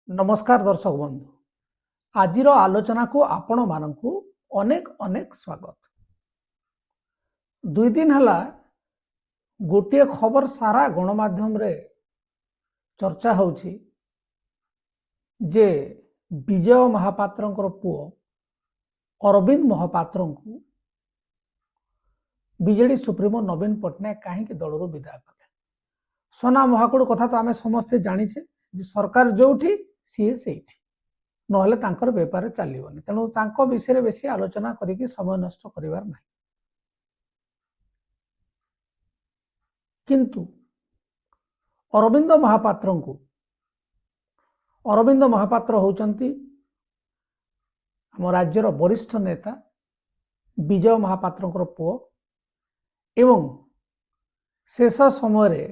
नमस्कार दर्शक बंधु आज आलोचना को आपण मानकु अनेक अनेक स्वागत। दुई दिन हला गोटे खबर सारा गणमाध्यम रे चर्चा होछि जे विजय महापात्रंकर पुओ अरविंद महापात्रं को बीजेडी सुप्रीमो नवीन पट्टनायक कहीं दलर विदा कले। सोना महाकुड़ कथा तो आम समस्ते जानीचे जे सरकार जोठी सी सेठी नहले तांकर बेपार चलबनी, तेणु तांको विषय बेसी आलोचना करिकी समय नष्ट करिवार नाही। किंतु अरविंद महापात्र होचंती आम राज्यर वरिष्ठ नेता विजय महापात्रंकर पुओ एवं शेष समय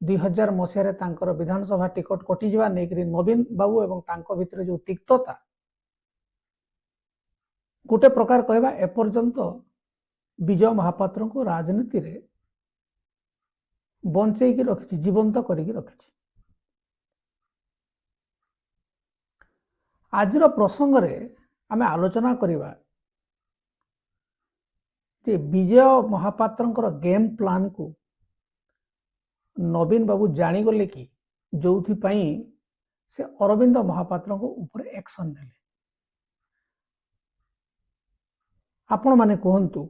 2000 मसीह तांकर विधानसभा टिकट कटिजा नहीं नवीन बाबू एवं तांको भितर जो तिक्तता गोटे प्रकार कहवा एपर्यंत विजय महापात्र को राजनीति रे बंचेकी रखी जीवंत करिकी रखी। आजिर प्रसंग रे आमे आलोचना करिबा जे विजय महापात्रंकर गेम प्लान को नवीन बाबू जानीगले कि जो से अरविंद महापात्र को ऊपर एक्शन ने आपण माने कहतु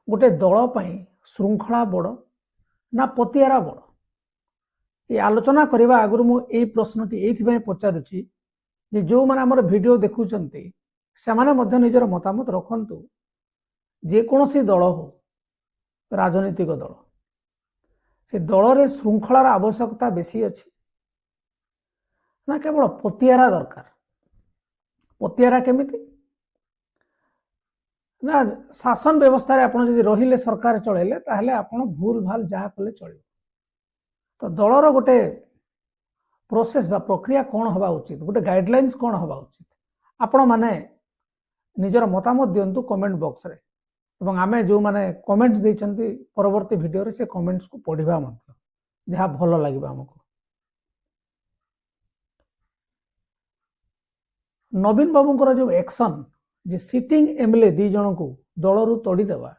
गोटे दल पाई श्रृंखला बड़ ना पतियारा बड़। ये आलोचना करने आगु मुझे प्रश्नटी ये पचारुची जे जो मैंने आमर वीडियो देखुंटे से निजर मतामत रखु जेकोसी दल हो राजनीतिक दल से दल रे श्रृंखलार आवश्यकता बेसी अच्छी ना केवल पतियारा दरकार। पतियारा केमिति ना शासन व्यवस्था रे आपण जदि रहिले सरकार चलेले ताहले आपण भूल भाल जहा कले चलिबो। तो दलर गोटे प्रोसेस बा प्रक्रिया कौन हवा उचित, गोटे गाइडलाइंस कौन हवा उचित, आपण माने निजर मतामत दियंतु कमेंट बॉक्स रे एवं आमे जो माने कमेंट्स देइछंती परवर्ती वीडियो रे से कमेंट्स को पढ़िबा मत जहा भलो लागिबा हमको। नवीन बाबूंकर जो एक्शन जे सिटिंग एमएलए दी जन को दलरू तोड़ी देवा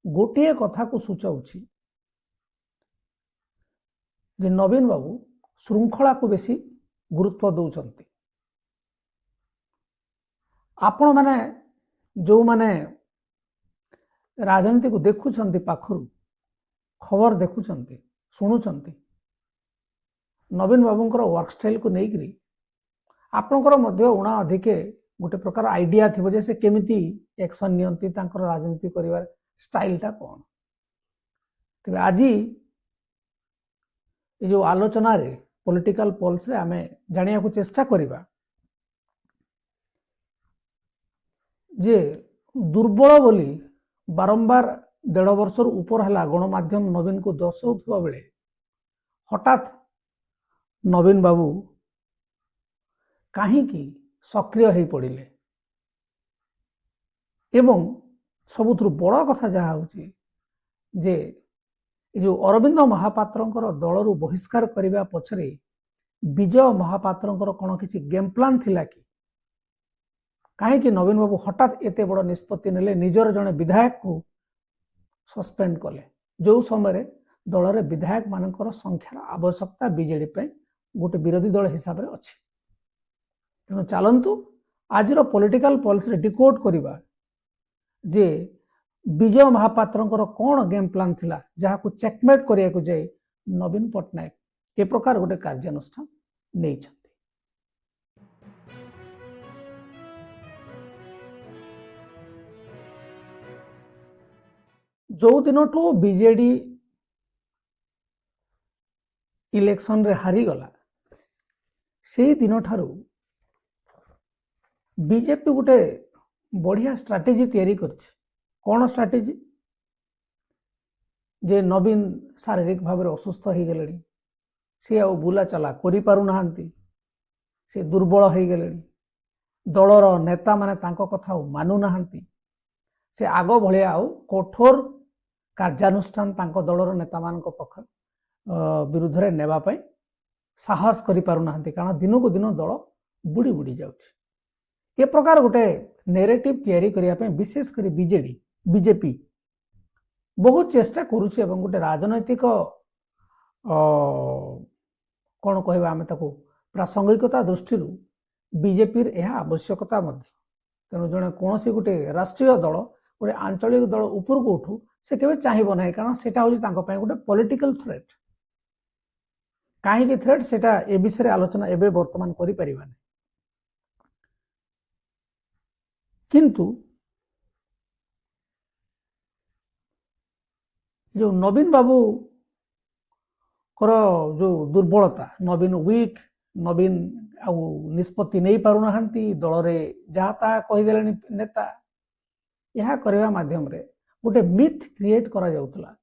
गोटे कथा को सूचाउछि जे नवीन बाबू श्रृंखला को बेसी गुरुत्व दौरान। आपण माने जो माने राजनीति को देखुंट पाखरु खबर देखुंट शुणुंट नवीन बाबूंकर वर्क स्टाइल को लेकर आपणकर उणा अधिके गोटे प्रकार आइडिया थी जे से केमिति एक्शन नियंती तांकर राजनीति करिवार स्टाइलटा कौन। तेज आज ये जो आलोचना रे पॉलिटिकल पोल्स रे आमे जानिया को चेष्टा करिबा जे दुर्बल बोली बारंबार 1.5 वर्ष ऊपर है गणमाध्यम नवीन को दर्शाउवा बेले हठात नवीन बाबू कहीं सक्रिय हो पड़े एवं सबुठ बड़ कथा जहा हूँ जे जो अरविंद महापात्रंकर दलरू बहिष्कार करने पछरे विजय महापात्रंकर कौन किसी गेम प्लान थिला कि कहीं नवीन बाबू हठात एते बड़ निष्पत्ति नेले निजर जड़े विधायक को सस्पेंड कले जो समय दल रे विधायक मानकर संख्यार आवश्यकता बीजेडी पे गोटे विरोधी दल हिसाब से अच्छी। तेणु चलतु आज पॉलिटिकल पल्स रे डिकोड करवा जे विजय महापात्रंकर कौन गेम प्लान थिला जहाँ को चेकमेट करिया को जाए नवीन पट्टनायक ए प्रकार गोटे कार्यानुष्ठान नहीं। जो दिन ठू बीजेडी इलेक्शन रे हारी गला से दिन ठारू बीजेपी गोटे बढ़िया स्ट्राटेजी तैयारी करछि। कौन स्ट्राटेजी जे नवीन शारीरिक भाव में असुस्थ हो गले सी आ बुला चला करि पारु नाहंती, से दुर्बल हो गले दलर नेता माने तांको कथा मानु नाहंती, से आग भलिया आउ कठोर कार्यानुष्ठान तांको दलर नेता मान पक्ष विरुद्ध रे नेबा पई साहस करें कारण दिन को दिन दल बुड़ी बुड़ी जाउछि ए प्रकार गोटे नेरेटिव तैयारी करने विशेषकर बीजेडी बीजेपी बहुत चेष्टा करुछि एवं गोटे राजनैतिक कौन कहवा आम ताको प्रासंगिकता दृष्टि बीजेपी यह आवश्यकता तेणु जड़े कौन सी गोटे राष्ट्रीय दल गोटे आंचलिक दल ऊपर को उठू से केवे चाहिए ना कारण सेटा हूँ गोटे पॉलिटिकल थ्रेट कहीं थ्रेट सेटा ए विषय आलोचना एवं बर्तमान करिपारिबा नहीं किंतु जो नवीन बाबू जो दुर्बलता नवीन वीक नवीन निष्पत्ति नहीं पारु नाहंती दल रे जहाँ ता कहीदे नेता यह करने माध्यम रे गोटे मिथ क्रिएट करा जाउतला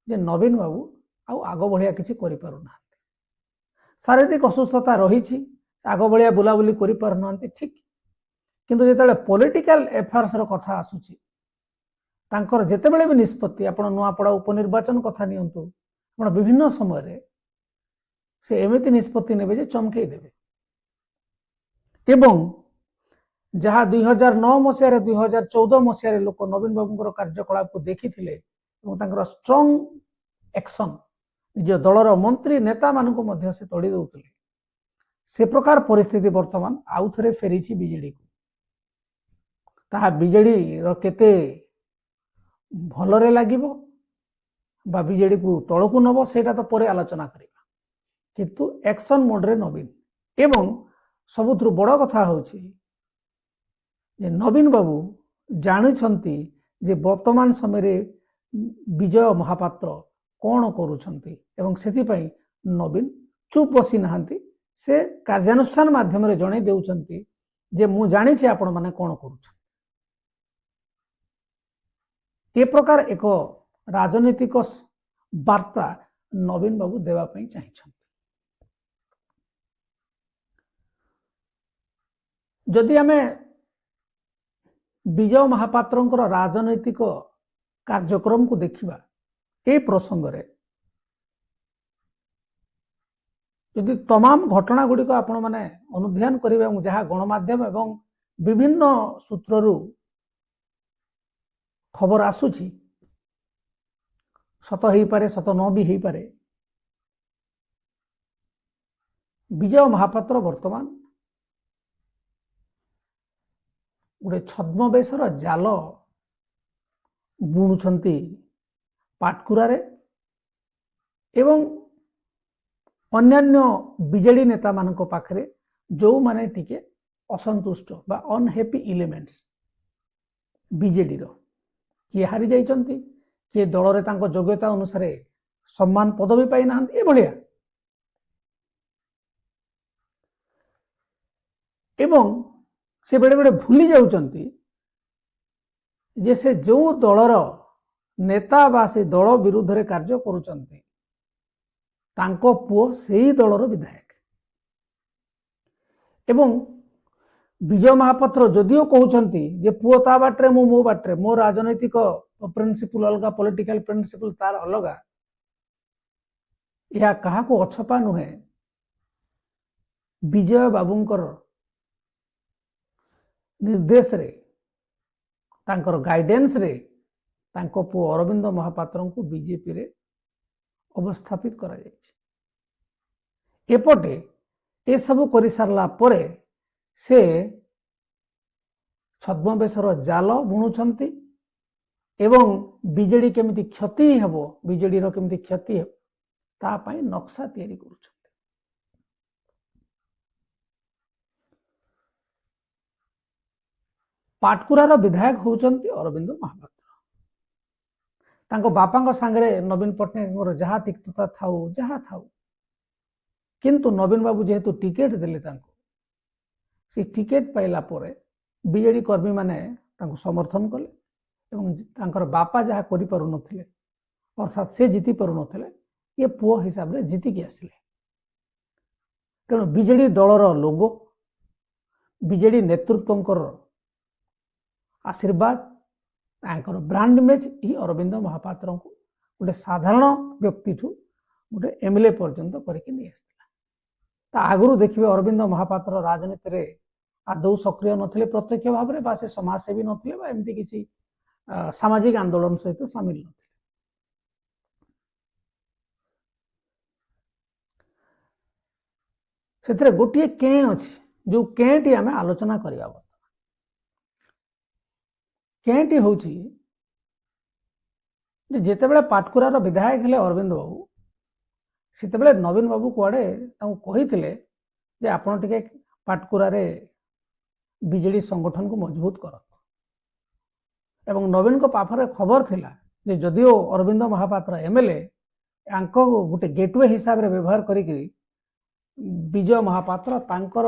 जे नवीन बाबू आग भलिया किसी करि पारु नाहंती शारीरिक असुस्थता रही आग भलिया बुलाबुली करि पारु नाहंती ठीक किंतु जेतेबेले पॉलिटिकल एफेयर्स रो कथा आसुची तांकर जेतेबेले भी निष्पत्ति आपण नुआपड़ा उपनिर्वाचन कथा नियंतु आपण विभिन्न समय रे से एमिति निष्पत्ति नेबे जे चमके देबे एवं जहाँ 2009 मसीह 2014 मसीह लोक नवीन बाबू कार्यकलाप को देखी स्ट्रॉन्ग एक्शन निज दलर मंत्री नेता मानक मध्य से तोड़ी दौले से प्रकार परिस्थिति वर्तमान आउ थे फेरी बीजेडी को ताहा बीजेडी केते भलरे लागिबो बा बीजेडी को तलकू नब सेटा तो परे आलोचना करिबा किंतु एक्शन मोड रे नवीन एवं सबुथु बड़ कथा होछि जे नवीन बाबू जानुछंती जे वर्तमान समय रे विजय महापात्र कौन करुछंती एवं सेति पई नवीन चुप बसी नाहंती से कार्यानुष्ठान माध्यम रे जणे देउछंती जे मु जानि छी आपण माने कौन करुछ ए प्रकार एक राजनीतिक वार्ता नवीन बाबू देवा पई चाहिछंती जदि आमे विजय महापात्र राजनैतिक कार्यक्रम को देखिबा ए प्रसंग रे यदि तमाम घटना गुड़ी को आपण माने अनुध्यान करिवे जहाँ गणमाध्यम एवं विभिन्न सूत्रु खबर आसुची सत हो पारे सत न भी हो पारे विजय महापात्र वर्तमान गोटे छद्मवेशर जाल बुणुछंती पाटकुरारे एवं अन्यान्य बीजेडी नेता मानक पाखरे जो माने टिके असंतुष्ट बा अनहैप्पी एलिमेंट्स बीजेडी रो किए हारी जाइछंती किए दल रे तांको योग्यता अनुसार सम्मान पदवी पाई ना ए भलिया एवं से बेड़े बेड़े भूली जाउछंती जे से जो दलर नेता बा से दल विरुद्ध रे कार्य करुछंती तांको पुओ सेही दलर विधायक एवं विजय महापात्र जदिओ कहउछंती जे पुओ ता बाटरे मो बाटरे मो राजनैतिक प्रिंसिपल अलगा पॉलिटिकल प्रिंसिपल तार अलगा या कहा को अछपा नुहे विजय बाबूंकर निर्देश रे तांकर गाइडेंस रे तांको पुओ अरविंद महापात्र को बीजेपी रे अवस्थापित करा जायछि एपटे ए सब करि सारला परे से छद्मवेशर जाल बुणुछंती एवं बीजेडी केमिति क्षति हेबो बीजेडी रो केमिति क्षति हेबो ता पई नक्शा तैयारी करूछंती पाटकुरार विधायक होउछंती अरविंद महापात्र तांको बापांको सांगरे नवीन पट्टनायक जहाँ तिक्तता थाउ जहाँ थाउ किंतु नवीन बाबू जेहेतु टिकेट देले तांको से टिकेट पाइला परे बीजेडी कर्मी माने तांको समर्थन कले एवं तांकर बापा जहाँ करि पारु नथिले अर्थात से जीति पारु नथिले ये पुओ हिसाब रे जीति के आसिले तेणु बीजेडी दलर लोगो बीजेडी नेतृत्वंकर आशीर्वाद तांकर ब्रांड इमेज ही अरविंद महापात्र को गोटे साधारण व्यक्ति ठू गोटे एमएलए पर्यंत करके नहीं आसला ता आगुरु देखिए अरविंद महापात्र राजनीति रे आदौ सक्रिय नथिले प्रत्यक्ष भाव में बा से समाजसेवी नथिले बा एमती किसी सामाजिक आंदोलन सहित सामिल नथिले। से गोटे के अच्छी जो केटी आम आलोचना करवा केटी हूँ जिते पाटकुरार विधायक हेले अरविंद बाबू से नवीन बाबू कुआड़े कही आपण टिके पाटकुरार बीजेडी संगठन को मजबूत कर एवं नवीन को पाखरे खबर थिला जे जदियो अरविंद महापात्र एमएलए यांको गोटे गेटवे हिसाब रे व्यवहार करी विजय महापात्र तांकर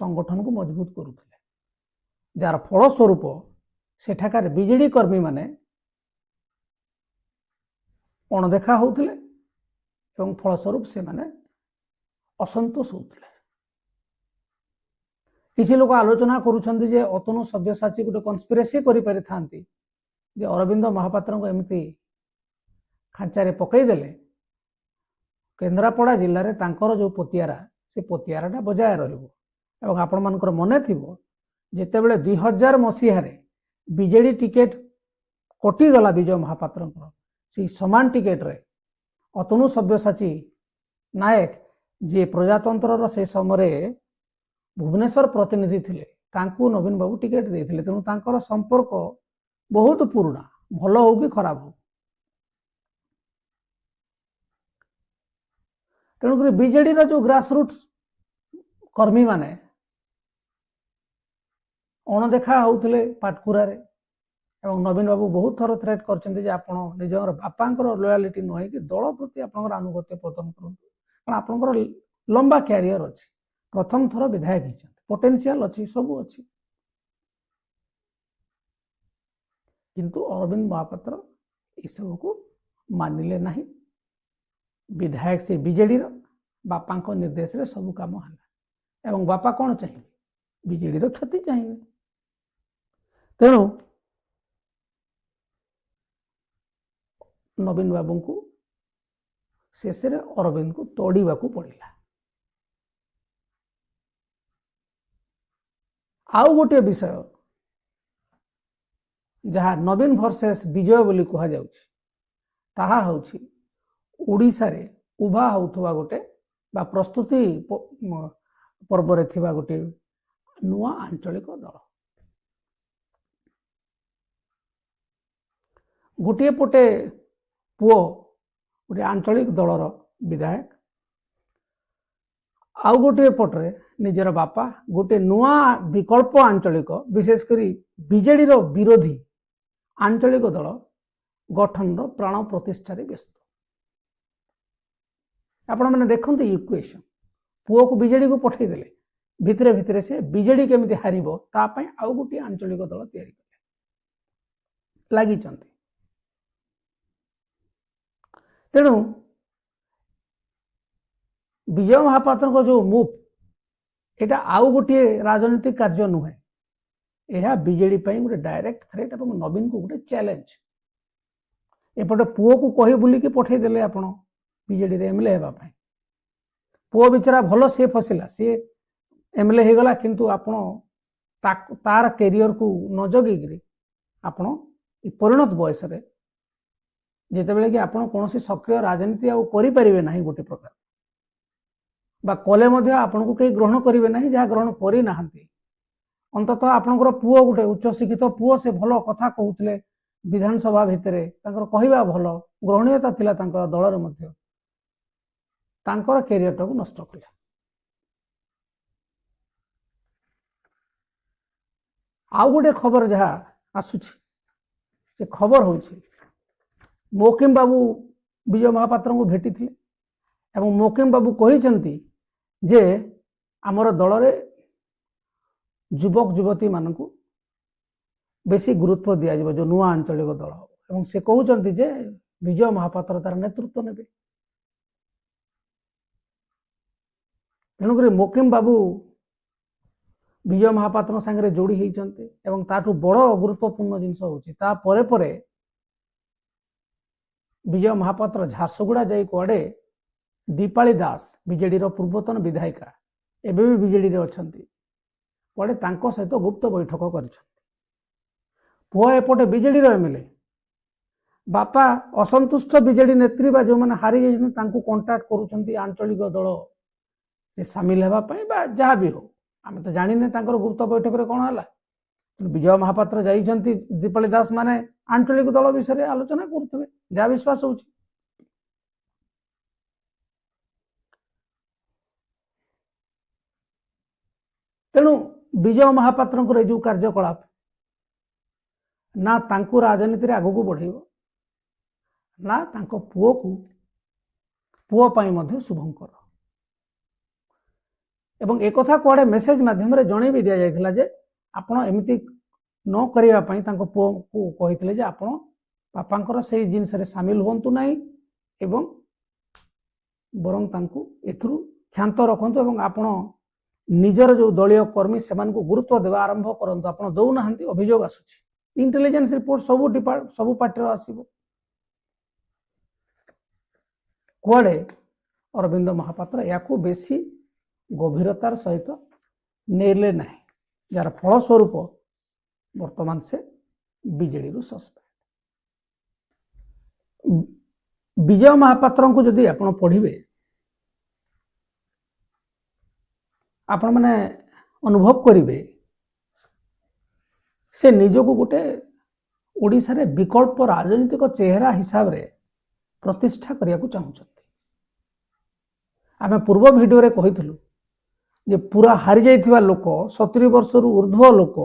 संगठन को मजबूत करुथिले जार फलस्वरूप सेठाकार बीजेडी कर्मी माने अणदेखा होउथिले एवं फलस्वरूप से माने असंतोष होउथिले। किसी लोग आलोचना करुछन्ति जे अतनु सब्यसाची गोटे कन्स्पिरेसी करि पारि थांती जे अरविंद महापात्र को एमती खांचारे पकई देले केन्द्रापड़ा जिले में तांकर जो पतियारा से पतियाराटा बजाय रहिबो एवं आपण मानकर मने थिबो जेतेबेले 2000 मसीह बीजेडी टिकेट कटिगला विजय महापात्र से समान टिकेट रे अतनु सब्यसाची नायक जे प्रजातंत्र से समय भुवनेश्वर प्रतिनिधि थिले तांकू नवीन बाबू टिकेट देथिले तेणु तांकर संपर्क बहुत पुराना भल हो कि खराब हो तेणुक बीजेडी जो ग्रासरूट्स कर्मी माने अणदेखा होते पाटकुरारे एवं नवीन बाबू बहुत थर थ्रेट कर निजर बापांकर लयालिटी नुहे कि दल प्रति आपंकर आनुगत्य प्रदान करूँ कारण आपंकर लंबा क्यारियर अच्छी प्रथम थर विधायक होती पोटेंशियल अच्छी सब अच्छी किंतु अरविंद महापात्र यू को मानिले नहीं विधायक से बीजेडी बापा निर्देश रे सब काम है एवं बापा कौन चाहिए बीजेडी क्षति चाहिए तेणु नवीन बाबू को शेष अरविंद को तोड़वा को पड़ा। आउ गोटे विषय जहाँ नवीन वर्सेस विजय बोली कह जाहा हूँ ओडिशा रे उभा होउथवा गोटे बा प्रस्तुति पर्व रे थिबा गोटे नुआ आंचलिक दल गोटे पटे पुओ गोटे आंचलिक दलर विधायक आउ गोटे पटरे निजर बापा गोटे नुआ विकल्प आंचलिक विशेषकर बीजेडी रो विरोधी आंचलिक दल गठन प्राण प्रतिष्ठा व्यस्त आपण मैंने देखते इक्वेशन पुओ को बीजेडी को पठेदेले भितरे भितरे से बीजेडी केमिति हारिबो तापई आउ गोटे आंचलिक दल तैयारी कले लागि तेणु विजय महापात्र को जो मूव एटा आउ गोटे राजनीतिक कार्य नुहे यह बीजेडी गोटे डायरेक्ट थ्रेट और नवीन को गोटे चैलेंज एपटे पुओ को कही बुलिकी पठेदेले आपण बीजेडी एमएलए होगापाई पुओ बिचारा भल सी फसिला सी एमएलए हो गला किंतु आपण तार कैरियर को न जगिक आपण परिणत बयस जितेबले कि आपण कौन सक्रिय राजनीति आपारे ना गोटे प्रकार बा कले मध्य आपण को कहीं ग्रहण करेंगे ना जहाँ ग्रहण करना अंततः आपणकर पुओ गोटे उच्च शिक्षित पुओ से भल कथा कहते विधानसभा भितर कहवा भल ग्रहणीयता थिला दलर मध्य कैरियर टाक नष्ट कले। आउ गोटे खबर जहाँ आसुची खबर हूँ मोकिम बाबू विजय महापात्र को भेटी थे एवं मोकिम बाबू कहते जे आमर दल रे युवक युवती मान बेसी गुरुत्व दिया जो नुआ आंचलिक दल एवं से कहते जे विजय महापात्र तार नेतृत्व ने तेणुक मोकिम बाबू विजय महापात्र सांगे जोड़ी होती एवं ताठू बड़ गुरुत्वपूर्ण जिनस होता विजय महापात्र झारसुगुड़ा जाई कुआडे दीपाली दास बीजेडी पूर्वतन विधायिका एबे भी बीजेडी रे अछंती कुआडे तांको सहित गुप्त बैठक कर पुआ एपटे बीजेडी एमएलए बापा असंतुष्ट बीजेडी नेत्री बा जो मैंने हारी जाइछन कंटाक्ट करूछंती आंचलिक दल सामिल होगा जहाँ भी हो आम तो जाने गुप्त बैठक रे कौन है विजय महापात्र जाइछंती दीपाली दास माने आंचलिक दल विषय आलोचना करुवे जहाँ विश्वास हो। तेणु विजय महापात्र जो कार्यकलाप ना तांकु राजनीति रे आगु को बढ़ेबो ना तांको पुओ को पुओ पाई मध्य शुभंकर एवं एक कथा कुआडे मेसेज माध्यम रे जणे भी दिया जायथिला जे आपण एमिति न करिया पई तांको पुओ को कहितले जे आपण पापांकर सेही जिनस रे शामिल होंतु नाही एवं बरं तांको एथरु क्षांत रखंतु एवं आपण निजर जो दलीय कर्मी से गुरुत्व देवा आरंभ करंतु आपण दउ नाहंती अभियोग आसुची इंटेलिजेंस रिपोर्ट सबु पार्टी आसीबो कुआडे अरविंद महापात्र याकू बेसी गभीरतार सहित नेले ना जार फलस्वरूप वर्तमान से बीजेडी रु सस्पेंड विजय महापात्र को जदि आपण पढ़िबे आपण माने अनुभव करिवे से निजको गोटे ओडिशा रे विकल्प राजनीतिक चेहरा हिसाब रे प्रतिष्ठा करिया को चाहउछथि आमे पूर्व वीडियो रे कहिथलु जे पूरा हारी जाइथिबा लोक 70 वर्ष रु ऊर्ध्व लोक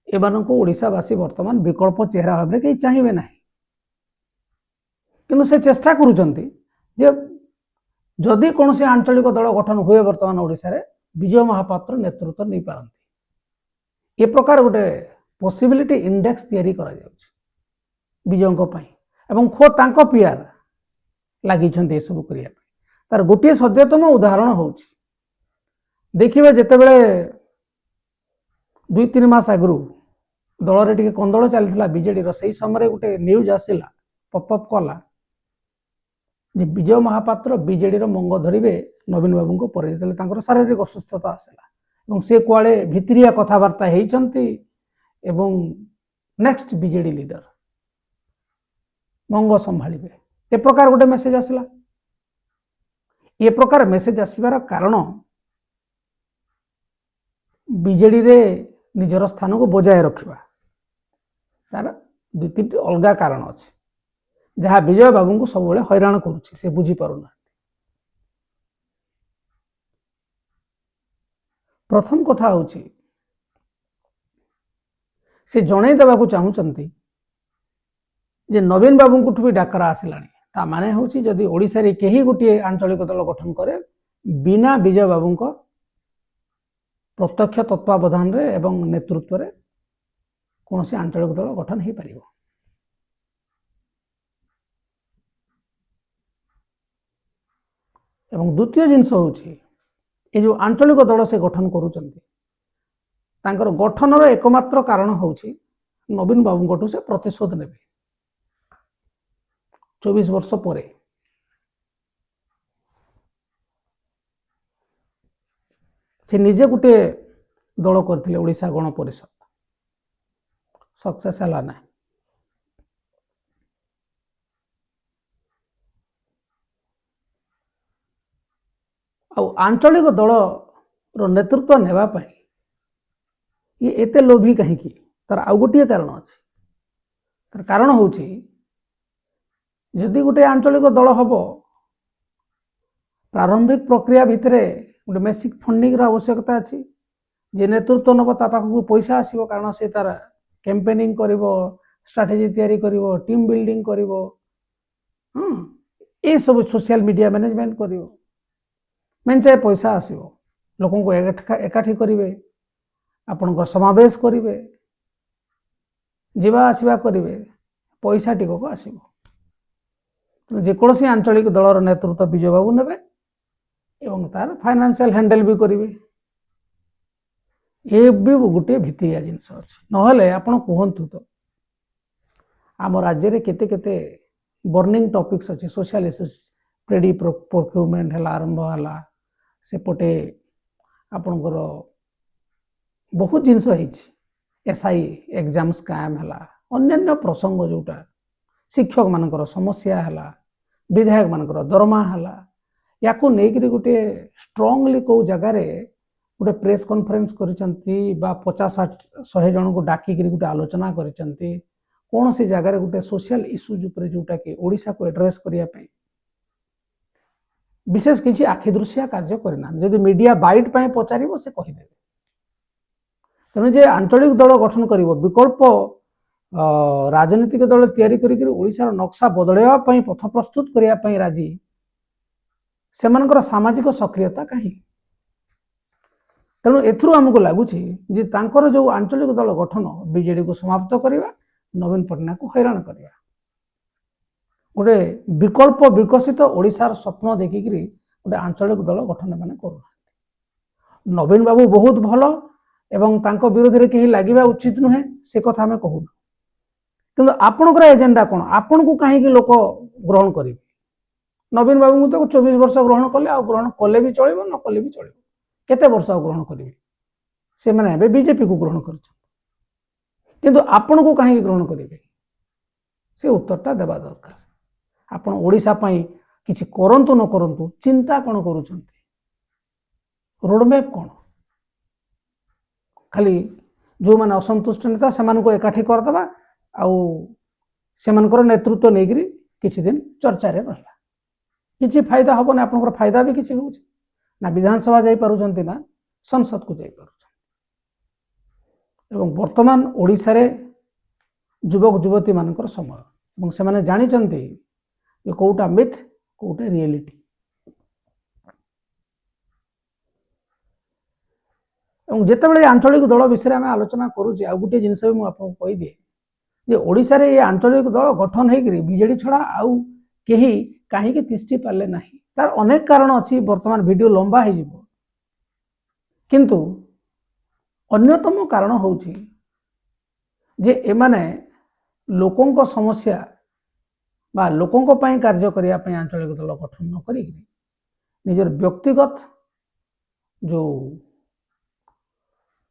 एमानको ओडिशावासी वर्तमान विकल्प चेहरा भाव रे कहीं चाहिए ना किंतु से चेष्टा करूछंती जे जदि कौन से आंचलिक दल गठन हुए वर्तमान ओडिशा रे विजय महापात्र नेतृत्व नहीं पारंती ए प्रकार गोटे पॉसिबिलिटी इंडेक्स तैयारी करा जाउछ विजय को पई एवं खो तांको पीआर लागि छंती ए सब करिया तार गोटे सद्यतम उदाहरण होउछ देखिए जिते बड़े 2-3 मास आगु दल रे टिके कंदल चलता बीजेडी से समय गोटे न्यूज आसला पपअप कला जे विजय महापात्र बीजेडी मंग धरिवे नवीन बाबू को पर जो शारीरिक असुस्थता आसला से कुआड़े भित्रिया कथबार्ता होती नेक्स्ट बीजेडी लीडर मंग संभाଳିबे ए प्रकार गोटे मेसेज आसला ए प्रकार मेसेज आसबार कारण बीजेडी रे निजर स्थान को बजाय रखा तार 2-3 अलग कारण अच्छे जहाँ विजय बाबू को सब हैरान करुच्ची से बुझी पारुना। प्रथम कथा होची से जणे देवा को चाहूचंती जे नवीन बाबू को भी डाकरा आसिलानी ता माने होची जदि ओडिसा रे केही गोटे आंचलिक दल गठन करे बिना विजय बाबू को प्रत्यक्ष तत्वावधान रे एवं नेतृत्व रे कौन से आंचलिक दल गठन हो पार। एवं द्वितीय जिनस होची ये जो आंचलिक दल से गठन करुचंती तांकर गठन रो एकमात्र कारण होची नवीन बाबू को से प्रतिशोध नेबे 24 वर्ष परे से निजे गोटे दल करथिले ओडिशा गण परिषद सक्सेस हला ना आंचलिक दल रो नेतृत्व नेबा पाई ये एते लोभी कहीं तार आउ गोटे कारण अच्छे तार कारण होची जदि गोटे आंचलिक दल हम प्रारंभिक प्रक्रिया भितर गोटे बेसिक फंडिंग आवश्यकता अच्छी जे नेतृत्व नब ता पाखक पैसा आसो कारण से तार कैंपेनिंग कर स्ट्राटेजी तैयारी कर टीम बिल्डिंग कर ये सब सोशल मीडिया मैनेजमेंट कर मेंचाए पैसा आसो लोक एकाठी करेंगे आपण समावेश करेंगे जीवा आसवा करेंगे पैसा टिकक आसो जेकोसी आंचलिक दलर नेतृत्व विजय बाबू नेबे एवं तार फाइनेंशियल हैंडल भी करेंगे ये भी गोटे भित्तिया जिनस अच्छे नहले आपण कहतु तो आम राज्य रे केते केते बर्निंग टॉपिक्स अच्छे सोशल इश्यूज प्रेडी प्रोक्यूरमेंट है आरंभ है सेपटे आपणकर बहुत जिनस एसआई एग्जाम स्कैम है अन्य प्रसंग जोटा शिक्षक मानकर समस्या है विधायक मानकर दरमा है या गोटे स्ट्रांगली को जगार गोटे प्रेस कॉन्फ्रेंस करिसंती 50-100 जन को डाकिक गोटे आलोचना करिसंती कौन सी जगार गोटे सोशल इश्यूज उपर जोटा कि ओडिशा को एड्रेस करिया पे विशेष किसी आखिदृशिया कार्य करना जदि मीडिया बाइट पे पचार से कहीदेवे तेणु जे आंचलिक दल गठन कर विकल्प राजनीतिक दल तैयारी ओडिशार नक्शा बदलवाई पथ प्रस्तुत करने राजी से सामाजिक सक्रियता कहीं तेणु एथुरु आमको लगुच जो आंचलिक दल गठन बीजेडी को समाप्त करवा नवीन पट्टनायक को हैरान करवा गोटे विकल्प विकसित ओडिशार स्वप्न देखिक गोटे आंचलिक दल गठन मैंने कर नवीन बाबू बहुत भल एवं तांको विरोध में कहीं लगे उचित नुहे से कथा आम कहूना किंतु आपणकर एजेंडा कौन आपण को कहीं लोक ग्रहण करेंगे नवीन बाबू तो 24 वर्ष ग्रहण कले आ ग्रहण कले भी चलो न कले भी चलो केते वर्ष ग्रहण करेंगे से मैंने बीजेपी को ग्रहण कर आपण को कहीं ग्रहण करेंगे से उत्तरटा देवा दरकार आपण ओडिशा पई किछि करंतु न करंतु चिंता कौन करूछंती रोडमैप कौन खाली जो मैंने असंतुष्ट नेता से एकाठी करदे आर नेतृत्व नहीं किसी दिन चर्चा रे रहा किसी फायदा हम आप फायदा भी किसी हो ना विधानसभा जाई पारुछंती ना संसद को जाई पारुछंती एवं वर्तमान ओडिशा रे युवक युवती मानकर समय एवं से माने जानिचंती ये कोटा मिथ कोटा रियलिटी एवं जितेबाला आंचलिक दल विषय में आलोचना करुचे आ गोटे जिनस भी मुझे कहीदिए जे ओडिशा रे ये आंचलिक दल गठन होकर बीजेडी छड़ा आउ कहीं कहीं तिष्टि पारे ना तार अनेक कारण अच्छी वर्तमान वीडियो लंबा हो किंतु अन्यतम कारण होची जे एमाने लोकों समस्या बा लोकों पई कार्य करिया पई आंचलिक दल गठन न करी निजर व्यक्तिगत जो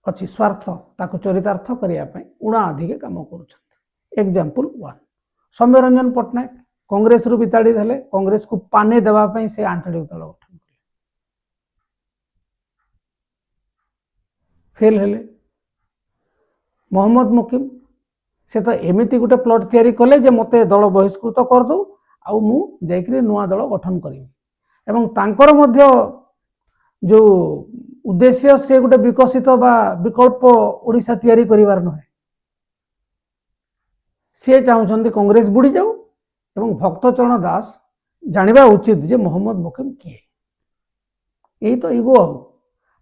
अच्छी स्वार्थ ताको चरितार्थ करिया पई उणा अधिक काम करुछन एग्जांपल 1 सौम्य रंजन पट्टनायक कांग्रेस रु बिताड़ी देले कांग्रेस को पाने देवा पई से आंचलिक दल गठन कले फेल हेले मोहम्मद मुकिम से तो एमिति गोटे प्लॉट तैयारी कले जे मते दल बहिष्कृत कर दो आउ मु जाइकरी नुआ दल गठन करी एवं तांकर मध्य जो उद्देश्य से गोटे विकसित बा विकल्प ओडिशा तैयारी करिवार नहे सी चाहते कांग्रेस बुड़ी जाऊ एवं भक्तचरण दास जानिबा उचित जे मोहम्मद मुकिम किए यही तो इगो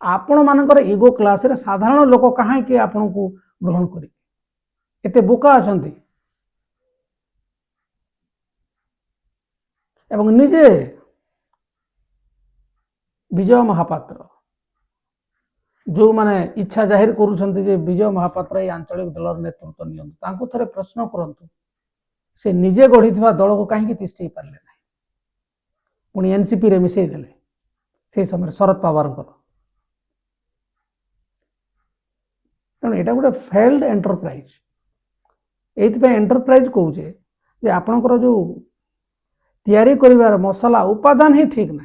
आपण मानकर इगो क्लास रे साधारण लोक कहाँ किए आपण को ग्रहण करें एते बोका अछंती एवं निजे विजय महापात्र जो माने इच्छा जाहिर करुछंती जे विजय महापात्र ये आंचलिक दल नेतृत्व नियंतु तांको थरे प्रश्न करंतु से निजे गढ़ी दल को कहीं तिष्ठे पारे ना पुणी एनसीपी रे मिसई देले से समय शरद पवार तेणु यहाँ गोटे फेल्ड एंटरप्राइज ये एंटरप्राइज कौचे जे आपणकर जो तैयारी करिवार मसला उपादान ही ठीक ना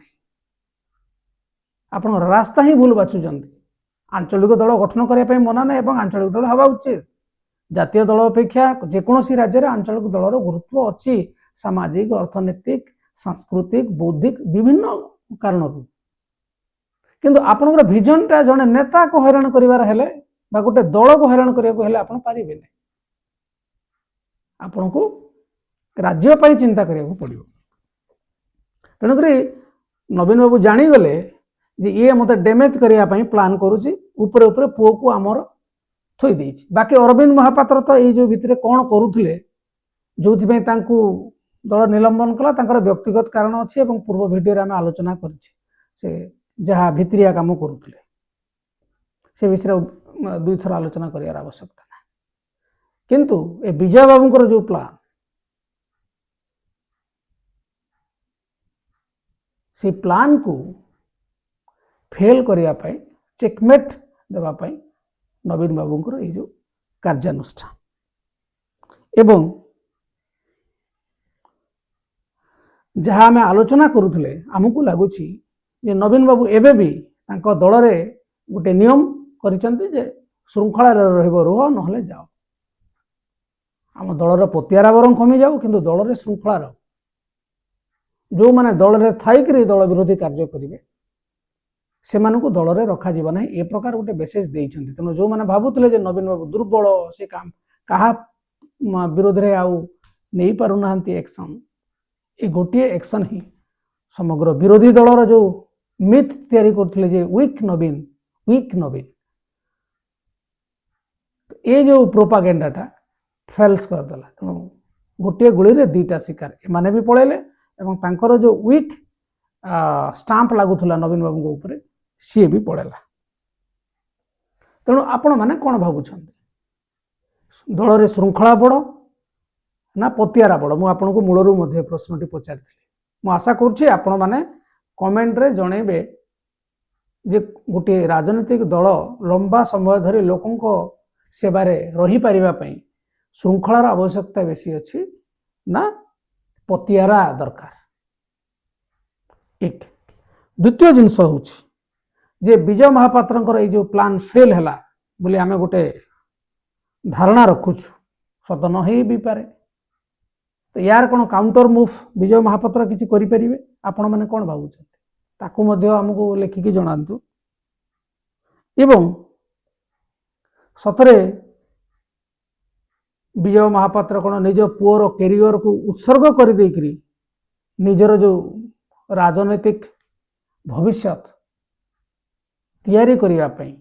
आप रास्ता ही भूल बाछुंट आंचलिक दल गठन करने मना ना एवं आंचलिक दल हवा उचित जातीय दल अपेक्षा जेकोसी राज्य में आंचलिक दलर गुरुत्व अच्छी सामाजिक अर्थनैतिक सांस्कृतिक बौद्धिक विभिन्न कारण किंतु आपनकर विजनटा जड़े नेता को हैरान करिवार हेले बा गोटे दल को हैरान करिया आपण पारिबे नै आपण को राज्य पर चिंता करिया पड़ो तेणुक नवीन बाबू जानीगले जे ये मत डैमेज करने प्लान करुच्ची ऊपर ऊपर पुओ को आमर थोई देछि बाकी अरविंद महापात्र तो ये जो भितर कौन करुले जो दल निलंबन कला व्यक्तिगत कारण अच्छी पूर्व वीडियो आम आलोचना कर जहाँ भित्रिया काम करुले से विषय दुई थर आलोचना कर आवश्यकता ना किंतु ए विजय बाबूर जो प्लान से प्लान को फेल करने चेकमेट देवाई नवीन बाबूंकर ये जो कार्यानुष्ठान एवं जहाँ आम आलोचना करुले आमको लगुच नवीन बाबू एवं भी दल रे गोटे नियम करिसेंती श्रृंखला रुह ना जाओ आम दलर पतियारा बरं कमी जाऊ किंतु दल रे श्रृंखला रहो जो मैंने दल रे थाइक दल विरोधी कार्य करेंगे से दल रे रखा जीव ना ए प्रकार गोटे मेसेज देइछंती तेणु जो मैंने भावुले नवीन बाबू दुर्बल से काम कहा विरोध रे आउ नहीं पारुना एक्शन ये गोटे एक्शन ही समग्र विरोधी दलर जो मिथ तैयारी करथिले जे वीक नवीन ये जो प्रोपागेंडाटा फेल्स करदेला तेणु गोटे गुड़ी रे दीटा शिकार एमाने भी पड़ेले एवं तांकर जो वीक स्टाम्प लागुला नवीन बाबू ऊपर सी भी पड़ेला तेणु आपण मैंने कौन भावुं दल रे श्रृंखला बड़ ना पतियारा बड़ मुझे मूलरू प्रश्नटी पचारि मु आशा करुच्ची आपण मैंने कमेंट रे जनइबे जे गोटे राजनीतिक दल लंबा समय धरी लोकों सेवारे रही पारिबा पई श्रृंखलार आवश्यकता बेसी अच्छी ना पतियारा दरकार एक द्वितीय जिनस हूँ जे विजय महापात्र ये जो प्लान फेल है बोली आमे गोटे धारणा रखुछु सत न हो भी पारे तो यार कौन काउंटर मूव विजय महापात्र किसी करें आपण मैंने कौन भावुं ताकू मध्य आमको लेखिकी जनातु एवं सतरे विजय महापात्र कौन निज पुअर कैरियर को उत्सर्ग कर देकरी निजर जो राजनैतिक भविष्यत तैयारी करने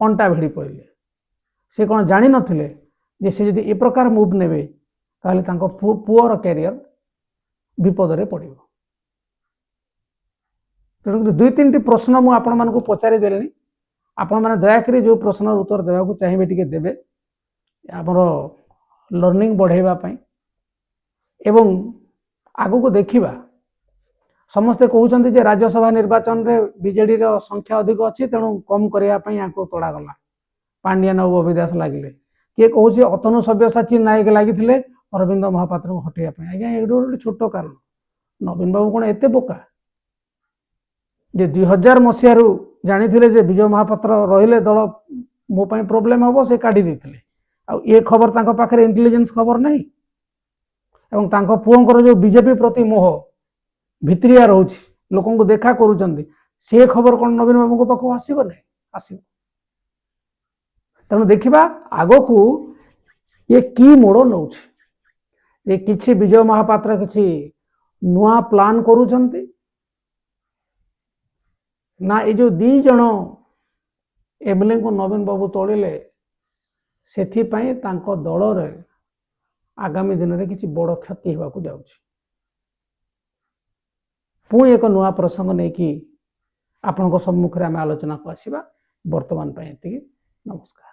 अंटा भिड़ी पड़े से कौन जानी नथिले जे से जदि ए प्रकार मूव नेबे ताहले तांको पुअर कैरियर विपद रे पड़िबो तेणुक दुई तीन प्रश्न मु आपण मानकु पचारि देलेनी आपण माने दयाकरी जो प्रश्न उत्तर देवाकू चाहिए टिके देबे हमर लर्निंग बढ़ाइबा पई एवं आगु को देखिबा समस्ते कहउछन्ति जे राज्यसभा निर्वाचन रे बीजेडी रो संख्या अधिक अछि तेणु कम करिया पई आको तोड़ा गला पांड्यान और बबिदास लागिले किए कहउछि अतनु सव्यसाची नायक लागिथिले अरविंद महापात्र को हटाइया पई आज्ञा एडो छोट कारण नवीन बाबू कोन एते बोका जे 2000 मसियारू जानिथिले जे विजय महापात्र रहिले दल मो पई प्रॉब्लम हबो से काढी देथिले आ ये खबर तांको पाखरे इंटेलिजेंस खबर नहीं एवं तांको पुओंकर जो बीजेपी प्रति मोह भित्रिया रोच लोकों को देखा करूचंदी से खबर कौन नवीन बाबू को पाखो आसीबो नै आसीबो तेणु देखिबा आगो को ये की मोड़ नौछ ये किछि विजय महापात्र किछि नुआ प्लान करूचंती ना ये जो दी जण एमएलए को नवीन बाबू तोड़िले सेथि पई तांको दल रे आगामी दिन रे किछि बड़ क्षति हेबा को जाउछि पुणी एक नुआ प्रसंग नहीं कि आपण सम्मुख आम आलोचना को आसवा वर्तमान नमस्कार।